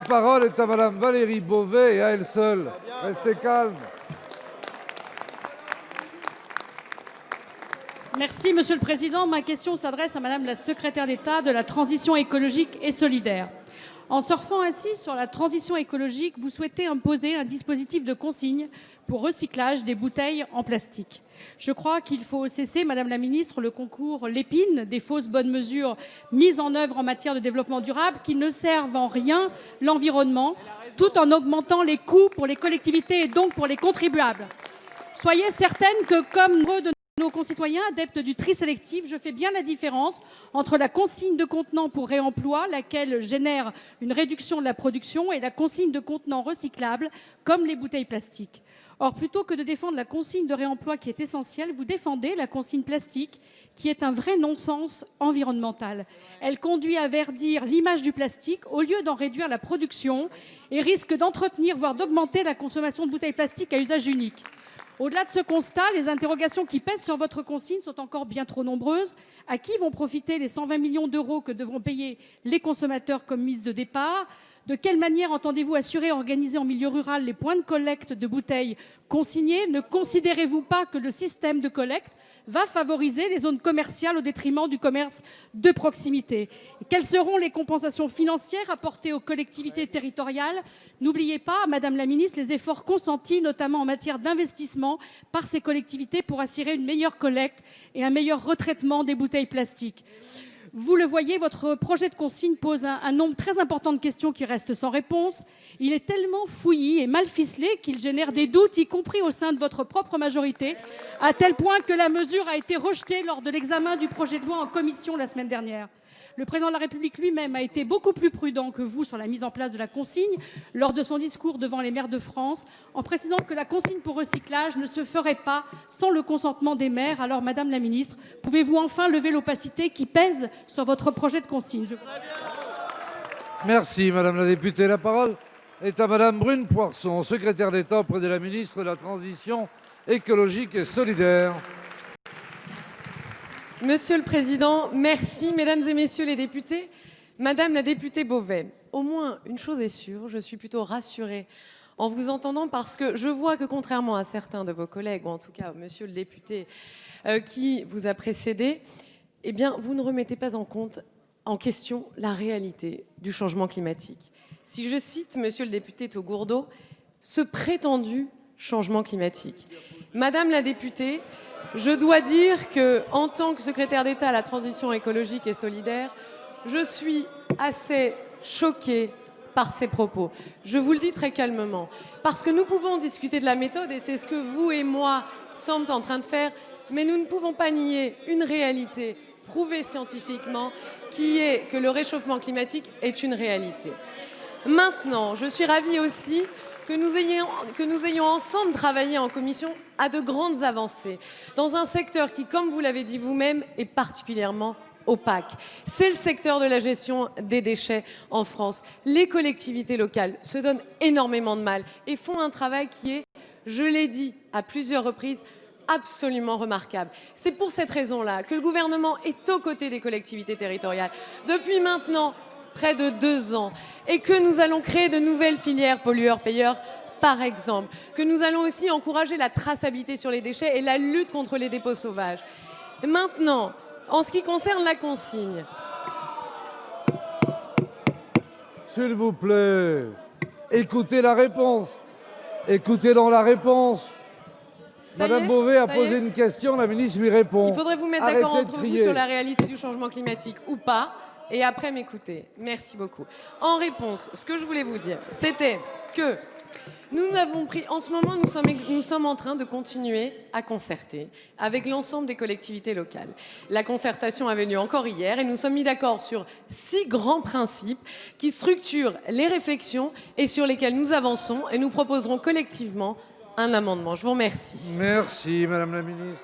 La parole est à Madame Valérie Beauvais et à elle seule. Restez calme. Merci, Monsieur le Président. Ma question s'adresse à Madame la secrétaire d'État de la Transition écologique et solidaire. En surfant ainsi sur la transition écologique, vous souhaitez imposer un dispositif de consigne pour recyclage des bouteilles en plastique. Je crois qu'il faut cesser, Madame la Ministre, le concours Lépine des fausses bonnes mesures mises en œuvre en matière de développement durable qui ne servent en rien l'environnement, tout en augmentant les coûts pour les collectivités et donc pour les contribuables. Soyez certaine que, comme nombreux de nos concitoyens adeptes du tri sélectif, je fais bien la différence entre la consigne de contenants pour réemploi, laquelle génère une réduction de la production, et la consigne de contenants recyclables, comme les bouteilles plastiques. Or, plutôt que de défendre la consigne de réemploi qui est essentielle, vous défendez la consigne plastique qui est un vrai non-sens environnemental. Elle conduit à verdir l'image du plastique au lieu d'en réduire la production et risque d'entretenir, voire d'augmenter la consommation de bouteilles plastiques à usage unique. Au-delà de ce constat, les interrogations qui pèsent sur votre consigne sont encore bien trop nombreuses. À qui vont profiter les 120 millions d'euros que devront payer les consommateurs comme mise de départ ? De quelle manière entendez-vous assurer et organiser en milieu rural les points de collecte de bouteilles consignées ? Ne considérez-vous pas que le système de collecte va favoriser les zones commerciales au détriment du commerce de proximité ? Quelles seront les compensations financières apportées aux collectivités territoriales ? N'oubliez pas, Madame la Ministre, les efforts consentis, notamment en matière d'investissement, par ces collectivités pour assurer une meilleure collecte et un meilleur retraitement des bouteilles plastiques. Vous le voyez, votre projet de consigne pose un nombre très important de questions qui restent sans réponse. Il est tellement fouillis et mal ficelé qu'il génère des doutes, y compris au sein de votre propre majorité, à tel point que la mesure a été rejetée lors de l'examen du projet de loi en commission la semaine dernière. Le président de la République lui-même a été beaucoup plus prudent que vous sur la mise en place de la consigne lors de son discours devant les maires de France, en précisant que la consigne pour recyclage ne se ferait pas sans le consentement des maires. Alors, Madame la Ministre, pouvez-vous enfin lever l'opacité qui pèse sur votre projet de consigne ? Merci, Madame la députée. La parole est à Madame Brune Poirson, secrétaire d'État auprès de la ministre de la Transition écologique et solidaire. Monsieur le Président, merci. Mesdames et Messieurs les députés, Madame la députée Beauvais, au moins une chose est sûre, je suis plutôt rassurée en vous entendant parce que je vois que contrairement à certains de vos collègues, ou en tout cas Monsieur le député qui vous a précédé, eh bien, vous ne remettez pas en question la réalité du changement climatique. Si je cite Monsieur le député Taugourdeau, ce prétendu changement climatique. Madame la députée, je dois dire qu'en tant que secrétaire d'État à la transition écologique et solidaire, je suis assez choquée par ces propos. Je vous le dis très calmement, parce que nous pouvons discuter de la méthode, et c'est ce que vous et moi sommes en train de faire, mais nous ne pouvons pas nier une réalité prouvée scientifiquement, qui est que le réchauffement climatique est une réalité. Maintenant, je suis ravie aussi que nous ayons ensemble travaillé en commission à de grandes avancées dans un secteur qui, comme vous l'avez dit vous-même, est particulièrement opaque. C'est le secteur de la gestion des déchets en France. Les collectivités locales se donnent énormément de mal et font un travail qui est, je l'ai dit à plusieurs reprises, absolument remarquable. C'est pour cette raison-là que le gouvernement est aux côtés des collectivités territoriales depuis maintenant près de 2 ans, et que nous allons créer de nouvelles filières pollueurs-payeurs, par exemple, que nous allons aussi encourager la traçabilité sur les déchets et la lutte contre les dépôts sauvages. Et maintenant, en ce qui concerne la consigne. S'il vous plaît, écoutez la réponse. Écoutez dans la réponse. Madame Beauvais a posé une question, la ministre lui répond. Il faudrait vous mettre d'accord entre vous sur la réalité du changement climatique ou pas, et après m'écouter. Merci beaucoup. En réponse, ce que je voulais vous dire, c'était que nous avons pris, en ce moment, nous sommes en train de continuer à concerter avec l'ensemble des collectivités locales. La concertation avait lieu encore hier et nous sommes mis d'accord sur 6 grands principes qui structurent les réflexions et sur lesquels nous avançons, et nous proposerons collectivement un amendement. Je vous remercie. Merci, Madame la ministre.